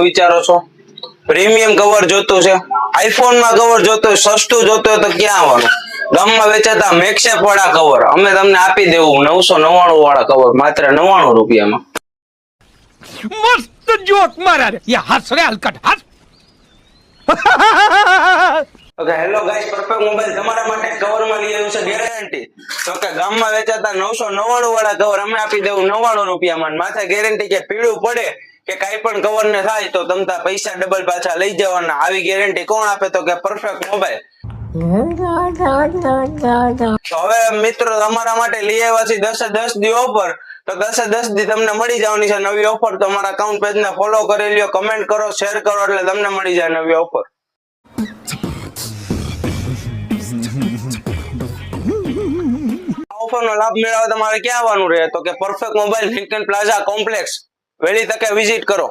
વિચારો છો? Premium cover જોતું છે, આઈફોન માં કવર જોતું હોય, સસ્તું જોતું હોય તો ક્યાં આવવાનું? ગામમાં વેચાતા મેક્સેપ વાળા કવર અમે તમને આપી દેવું 999 વાળા કવર માત્ર 99 રૂપિયામાં. मस्त जोक मारा रे ये हंस रे हलकट हंस okay hello guys, perfect mobile તમારા માટે કવર માં લઈ આવ્યું છે ગેરંટી. તો કે ગામમાં વેચાતા 999 વાળા કવર અમે આપી દેવું 99 રૂપિયામાં. માથે ગેરંટી કે પીળું પડે કે કાઈ પણ કવર ને થાય તો તમતા પૈસા ડબલ પાછા લઈ જવાના. આવી ગેરંટી કોણ આપે? તો કે પરફેક્ટ મોબાઈલ. તો હવે મિત્રો તમારા માટે લઈ આવ્યા છે 10 દી ઓફર. તો 10 દી તમને મળી જવાની છે નવી ઓફર. તો અમારા અકાઉન્ટ પેજ ને ફોલો કરી લ્યો, કમેન્ટ કરો, શેર કરો એટલે તમને મળી જાય નવી ઓફર. ઓફર નો લાભ મેળવવા તમારે ક્યાં આવવાનું રહે? તો કે પરફેક્ટ મોબાઈલ હિલટન પ્લાઝા કોમ્પ્લેક્સ વહેલી તકે વિઝિટ કરો.